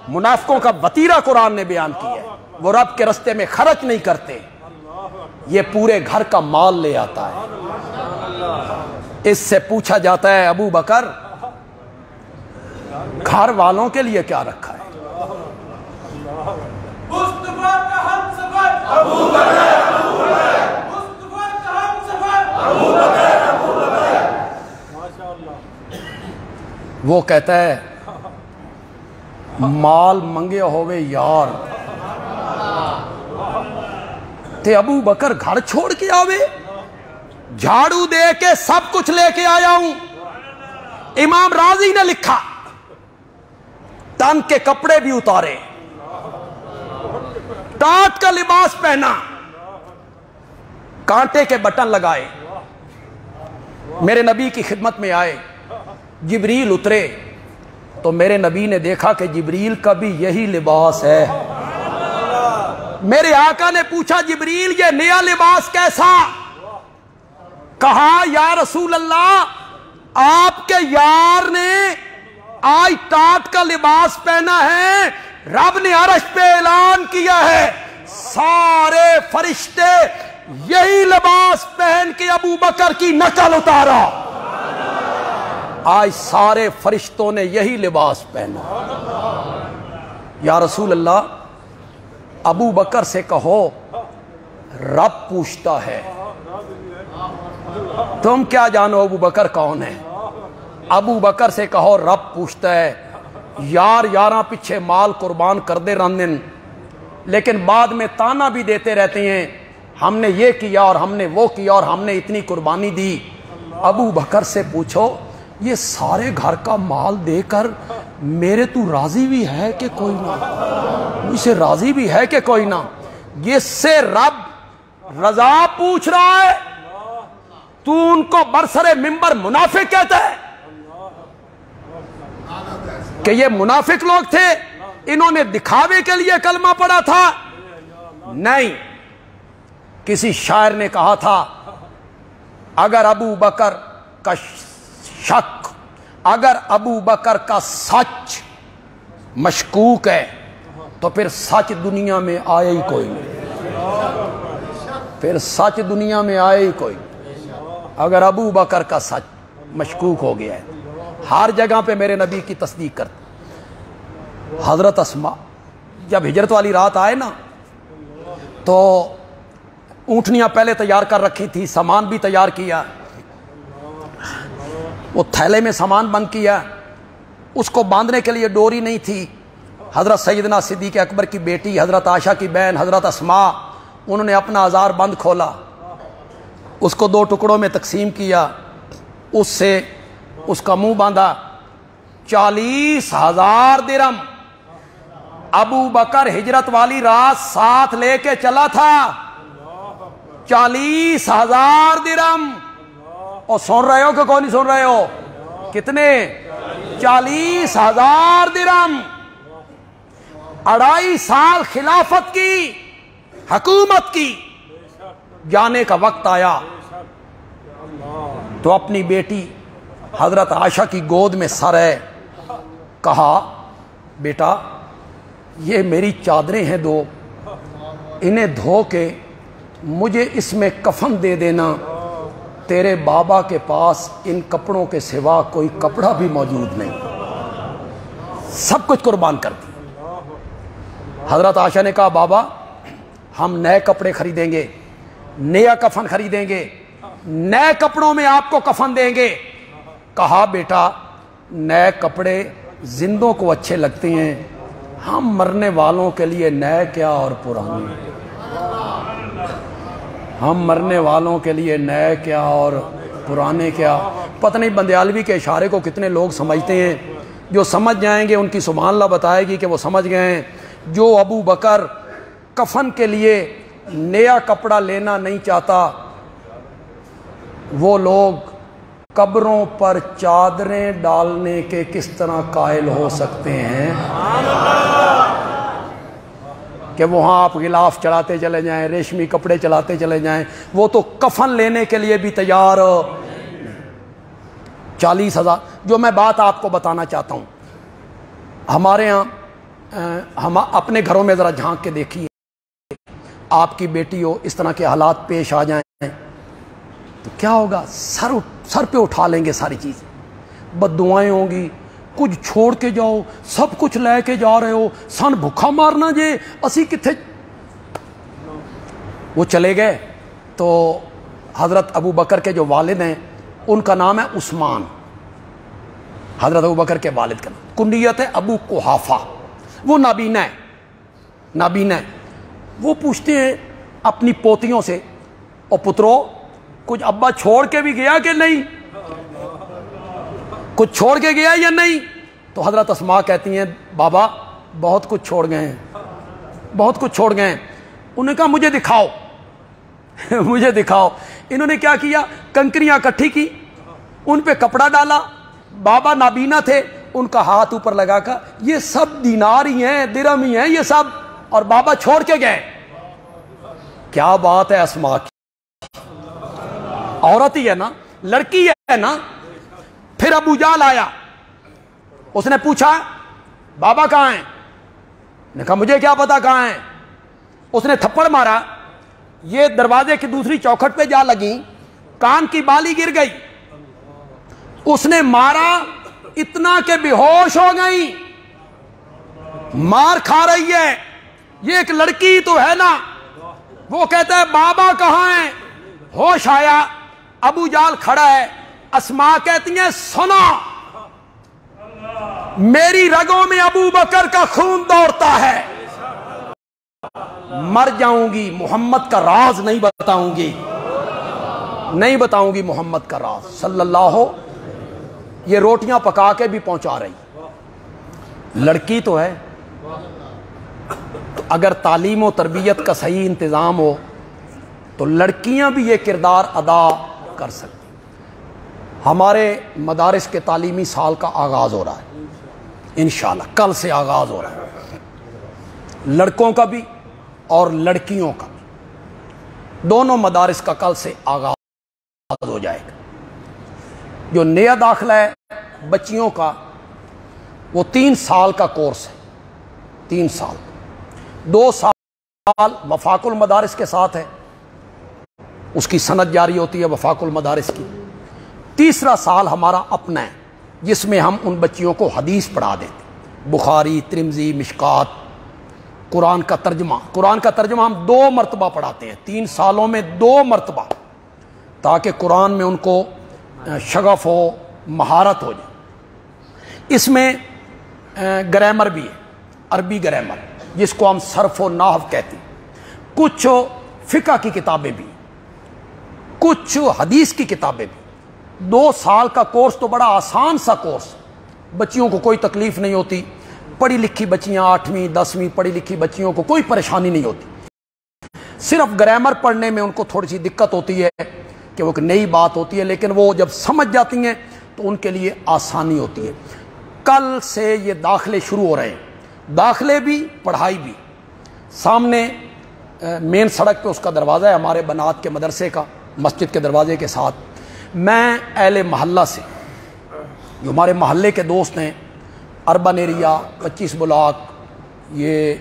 منافقوں کا وتیرہ قرآن نے بیان کیا ہے، وہ رب کے راستے میں خرچ نہیں کرتے، یہ پورے گھر کا مال لے آتا ہے۔ اس سے پوچھا جاتا ہے ابو بکر گھر والوں کے لیے کیا رکھا ہے؟ وہ کہتا ہے مال منگے ہوئے یار تے ابو بکر گھر چھوڑ کے آوے، جھاڑو دے کے سب کچھ لے کے آیا ہوں۔ امام راضی نے لکھا تن کے کپڑے بھی اتارے، ٹاٹ کا لباس پہنا، کانٹے کے بٹن لگائے، میرے نبی کی خدمت میں آئے۔ جبریل اترے تو میرے نبی نے دیکھا کہ جبریل کا بھی یہی لباس ہے۔ میرے آقا نے پوچھا جبریل یہ نیا لباس کیسا؟ کہا یا رسول اللہ آپ کے یار نے آج ٹاٹ کا لباس پہنا ہے، رب نے عرش پہ اعلان کیا ہے سارے فرشتے یہی لباس پہن کے ابو بکر کی نقل اتارا۔ آج سارے فرشتوں نے یہی لباس پہنا۔ یا رسول اللہ ابو بکر سے کہو رب پوچھتا ہے، تم کیا جانو ابو بکر کون ہے؟ ابو بکر سے کہو رب پوچھتا ہے۔ یار یاراں پیچھے مال قربان کر دے رندن، لیکن بعد میں تانا بھی دیتے رہتے ہیں ہم نے یہ کیا اور ہم نے وہ کیا اور ہم نے اتنی قربانی دی۔ ابو بکر سے پوچھو یہ سارے گھر کا مال دے کر میرے تو راضی بھی ہے کہ کوئی نہ؟ مجھ سے راضی بھی ہے کہ کوئی نہ؟ جس سے رب رضا پوچھ رہا ہے تو ان کو برسر منبر منافق کہتا ہے کہ یہ منافق لوگ تھے، انہوں نے دکھاوے کے لیے کلمہ پڑھا تھا؟ نہیں، کسی شاعر نے کہا تھا اگر ابو بکر کا شک، اگر ابو بکر کا سچ مشکوک ہے تو پھر سچ دنیا میں آئے ہی کوئی نہیں، پھر سچ دنیا میں آئے ہی کوئی نہیں۔ اگر ابو بکر کا سچ مشکوک ہو گیا ہے، ہر جگہ پہ میرے نبی کی تصدیق کرتے۔ حضرت اسماء جب ہجرت والی رات آئے نا تو اونٹنیاں پہلے تیار کر رکھی تھی، سامان بھی تیار کیا، وہ تھیلے میں سامان بند کیا، اس کو باندھنے کے لیے ڈوری نہیں تھی۔ حضرت سیدنا صدیق اکبر کی بیٹی حضرت عائشہ کی بہن حضرت اسماء، انہوں نے اپنا ازار بند کھولا، اس کو 2 ٹکڑوں میں تقسیم کیا، اس سے اس کا منہ باندھا۔ 40,000 درہم ابو بکر ہجرت والی رات ساتھ لے کے چلا تھا، 40,000 درہم۔ اور سن رہے ہو کہ کوئی نہیں سن رہے ہو؟ کتنے؟ 40,000 درہم۔ 2.5 سال خلافت کی، حکومت کی، جانے کا وقت آیا تو اپنی بیٹی حضرت عائشہ کی گود میں سر ہے، کہا بیٹا یہ میری چادریں ہیں 2، انہیں دھو کے مجھے اس میں کفن دے دینا، تیرے بابا کے پاس ان کپڑوں کے سوا کوئی کپڑا بھی موجود نہیں، سب کچھ قربان کر دی۔ حضرت عائشہ نے کہا بابا ہم نئے کپڑے خریدیں گے، نیا کفن خریدیں گے، نئے کپڑوں میں آپ کو کفن دیں گے۔ کہا بیٹا نئے کپڑے زندوں کو اچھے لگتے ہیں، ہم مرنے والوں کے لیے نئے کیا اور پرانے، ہم مرنے والوں کے لیے نئے کیا اور پرانے کیا۔ پتہ نہیں بندیالوی کے اشارے کو کتنے لوگ سمجھتے ہیں، جو سمجھ جائیں گے ان کی سبحان اللہ بتائے گی کہ وہ سمجھ گئے ہیں۔ جو ابو بکر کفن کے لیے نیا کپڑا لینا نہیں چاہتا، وہ لوگ قبروں پر چادریں ڈالنے کے کس طرح قائل ہو سکتے ہیں کہ وہاں آپ غلاف چڑھاتے چلے جائیں، ریشمی کپڑے چلاتے چلے جائیں، وہ تو کفن لینے کے لیے بھی تیار۔ 40,000۔ جو میں بات آپ کو بتانا چاہتا ہوں، ہمارے ہاں ہم اپنے گھروں میں ذرا جھانک کے دیکھیے، آپ کی بیٹی ہو اس طرح کے حالات پیش آ جائیں تو کیا ہوگا؟ سر پہ اٹھا لیں گے ساری چیزیں، بد دعائیں ہوں گی، کچھ چھوڑ کے جاؤ، سب کچھ لے کے جا رہے ہو، سن بھکھا مارنا جے اسی کتھے۔ وہ چلے گئے تو حضرت ابو بکر کے جو والد ہیں ان کا نام ہے عثمان، حضرت ابو بکر کے والد کا نام، کنیت ہے ابو قحافہ، وہ نابینا ہے، نابینا ہے۔ وہ پوچھتے ہیں اپنی پوتیوں سے، او پترو کچھ ابا چھوڑ کے بھی گیا کہ نہیں، کچھ چھوڑ کے گیا یا نہیں؟ تو حضرت اسماء کہتی ہیں بابا بہت کچھ چھوڑ گئے ہیں، بہت کچھ چھوڑ گئے ہیں۔ انہوں نے کہا مجھے دکھاؤ مجھے دکھاؤ۔ انہوں نے کیا کیا؟ کنکریاں اکٹھی کی، ان پہ کپڑا ڈالا، بابا نابینا تھے، ان کا ہاتھ اوپر لگا کر یہ سب دینار ہی ہیں، درہم ہی ہیں یہ سب، اور بابا چھوڑ کے گئے۔ کیا بات ہے اسماء کی، عورت ہی ہے نا، لڑکی ہے نا۔ پھر ابو جہل آیا، اس نے پوچھا بابا کہاں ہیں؟ نے کہا مجھے کیا پتا کہاں ہیں۔ اس نے تھپڑ مارا، یہ دروازے کی دوسری چوکھٹ پہ جا لگی، کان کی بالی گر گئی۔ اس نے مارا اتنا کہ بے ہوش ہو گئی، مار کھا رہی ہے، یہ ایک لڑکی تو ہے نا۔ وہ کہتا ہے بابا کہاں ہیں؟ ہوش آیا، ابو جہل کھڑا ہے، اسماء کہتی ہیں سنا میری رگوں میں ابو بکر کا خون دوڑتا ہے، مر جاؤں گی، محمد کا راز نہیں بتاؤں گی، نہیں بتاؤں گی محمد کا راز صلی اللہ ہو۔ یہ روٹیاں پکا کے بھی پہنچا رہی، لڑکی تو ہے، تو اگر تعلیم و تربیت کا صحیح انتظام ہو تو لڑکیاں بھی یہ کردار ادا کر سکتی۔ ہمارے مدارس کے تعلیمی سال کا آغاز ہو رہا ہے انشاءاللہ، کل سے آغاز ہو رہا ہے، لڑکوں کا بھی اور لڑکیوں کا بھی، دونوں مدارس کا کل سے آغاز ہو جائے گا۔ جو نیا داخلہ ہے بچیوں کا وہ 3 سال کا کورس ہے، 3 سال، 2 سال وفاق المدارس کے ساتھ ہے، اس کی سند جاری ہوتی ہے وفاق المدارس کی۔ تیسرا سال ہمارا اپنا ہے جس میں ہم ان بچیوں کو حدیث پڑھا دیتے، بخاری، ترمذی، مشکات، قرآن کا ترجمہ۔ قرآن کا ترجمہ ہم 2 مرتبہ پڑھاتے ہیں، 3 سالوں میں 2 مرتبہ، تاکہ قرآن میں ان کو شغف ہو، مہارت ہو جائے۔ اس میں گرامر بھی ہے، عربی گرامر جس کو ہم صرف و نحو کہتے ہیں، کچھ فقہ کی کتابیں بھی، کچھ حدیث کی کتابیں بھی۔ 2 سال کا کورس تو بڑا آسان سا کورس، بچیوں کو کوئی تکلیف نہیں ہوتی، پڑھی لکھی بچیاں 8ویں 10ویں پڑھی لکھی بچیوں کو کوئی پریشانی نہیں ہوتی، صرف گرامر پڑھنے میں ان کو تھوڑی سی دقت ہوتی ہے کہ وہ ایک نئی بات ہوتی ہے، لیکن وہ جب سمجھ جاتی ہیں تو ان کے لیے آسانی ہوتی ہے۔ کل سے یہ داخلے شروع ہو رہے ہیں، داخلے بھی پڑھائی بھی۔ سامنے مین سڑک پہ اس کا دروازہ ہے ہمارے بنات کے مدرسے کا، مسجد کے دروازے کے ساتھ۔ میں اہل محلہ سے، جو ہمارے محلے کے دوست ہیں، اربن ایریا 25 بلاک، یہ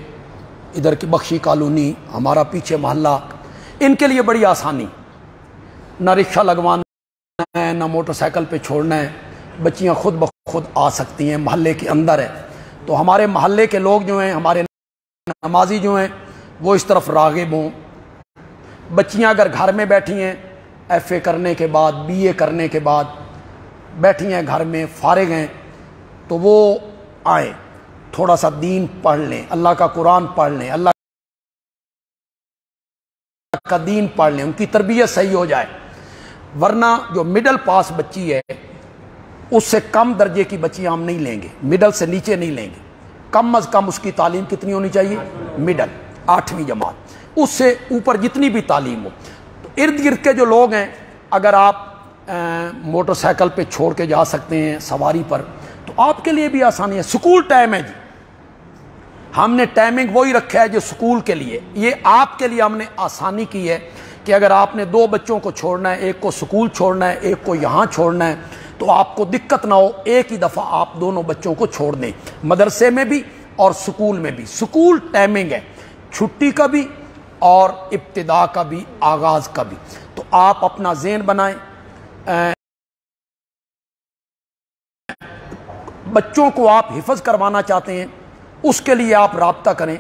ادھر کی بخشی کالونی، ہمارا پیچھے محلہ، ان کے لیے بڑی آسانی، نہ رکشہ لگوانا ہے، نہ موٹر سائیکل پہ چھوڑنا ہے، بچیاں خود بخود آ سکتی ہیں، محلے کے اندر ہے۔ تو ہمارے محلے کے لوگ جو ہیں، ہمارے نمازی جو ہیں، وہ اس طرف راغب ہوں۔ بچیاں اگر گھر میں بیٹھی ہیں، ایف اے کرنے کے بعد، بی اے کرنے کے بعد بیٹھی ہیں گھر میں، فارغ ہیں، تو وہ آئیں، تھوڑا سا دین پڑھ لیں، اللہ کا قرآن پڑھ لیں، اللہ کا دین پڑھ لیں، ان کی تربیت صحیح ہو جائے۔ ورنہ جو مڈل پاس بچی ہے، اس سے کم درجے کی بچی ہم نہیں لیں گے، مڈل سے نیچے نہیں لیں گے۔ کم از کم اس کی تعلیم کتنی ہونی چاہیے؟ مڈل، 8ویں جماعت، اس سے اوپر جتنی بھی تعلیم ہو۔ تو ارد گرد کے جو لوگ ہیں، اگر آپ موٹر سائیکل پہ چھوڑ کے جا سکتے ہیں سواری پر، تو آپ کے لیے بھی آسانی ہے۔ سکول ٹائم ہے جی، ہم نے ٹائمنگ وہی رکھا ہے جو سکول کے لیے، یہ آپ کے لیے ہم نے آسانی کی ہے کہ اگر آپ نے 2 بچوں کو چھوڑنا ہے، ایک کو سکول چھوڑنا ہے، ایک کو یہاں چھوڑنا ہے، تو آپ کو دقت نہ ہو، ایک ہی دفعہ آپ دونوں بچوں کو چھوڑ دیں، مدرسے میں بھی اور سکول میں بھی۔ سکول ٹائمنگ ہے، چھٹی کا بھی اور ابتدا کا بھی، آغاز کا بھی۔ تو آپ اپنا ذہن بنائیں، بچوں کو آپ حفظ کروانا چاہتے ہیں، اس کے لیے آپ رابطہ کریں۔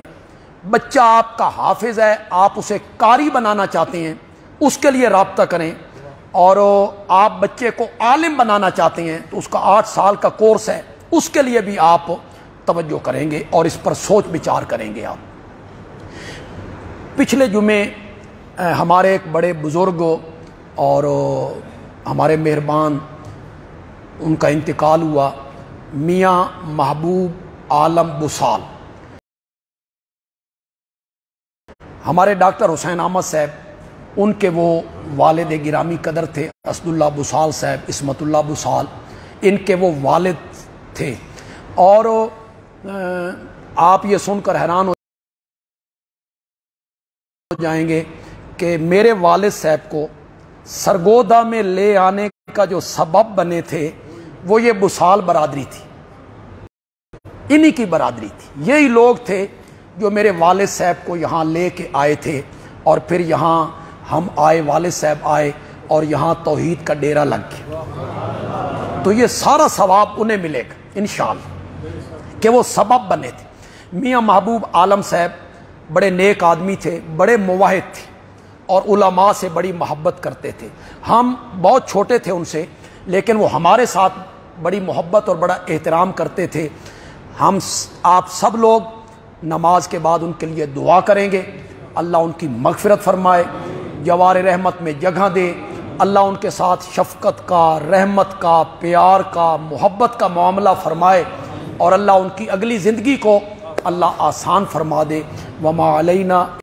بچہ آپ کا حافظ ہے، آپ اسے قاری بنانا چاہتے ہیں، اس کے لیے رابطہ کریں۔ اور آپ بچے کو عالم بنانا چاہتے ہیں، تو اس کا 8 سال کا کورس ہے، اس کے لیے بھی آپ توجہ کریں گے اور اس پر سوچ بچار کریں گے۔ آپ پچھلے جمعے ہمارے ایک بڑے بزرگ اور ہمارے مہربان، ان کا انتقال ہوا، میاں محبوب عالم بسال۔ ہمارے ڈاکٹر حسین احمد صاحب، ان کے وہ والد گرامی قدر تھے، اسد اللہ بسال صاحب، عصمت اللہ بسال، ان کے وہ والد تھے۔ اور آپ یہ سن کر حیران ہو جائیں گے کہ میرے والد صاحب کو سرگودا میں لے آنے کا جو سبب بنے تھے، وہ یہ بسال برادری تھی، انہی کی برادری تھی۔ یہی لوگ تھے جو میرے والد صاحب کو یہاں لے کے آئے تھے، اور پھر یہاں ہم آئے، والد صاحب آئے، اور یہاں توحید کا ڈیرا لگ گیا۔ تو یہ سارا ثواب انہیں ملے گا انشاءاللہ، کہ وہ سبب بنے تھے۔ میاں محبوب عالم صاحب بڑے نیک آدمی تھے، بڑے موحد تھے، اور علماء سے بڑی محبت کرتے تھے۔ ہم بہت چھوٹے تھے ان سے، لیکن وہ ہمارے ساتھ بڑی محبت اور بڑا احترام کرتے تھے۔ ہم آپ سب لوگ نماز کے بعد ان کے لیے دعا کریں گے، اللہ ان کی مغفرت فرمائے، جوار رحمت میں جگہ دے، اللہ ان کے ساتھ شفقت کا، رحمت کا، پیار کا، محبت کا معاملہ فرمائے، اور اللہ ان کی اگلی زندگی کو اللہ آسان فرما دے۔ وما علینا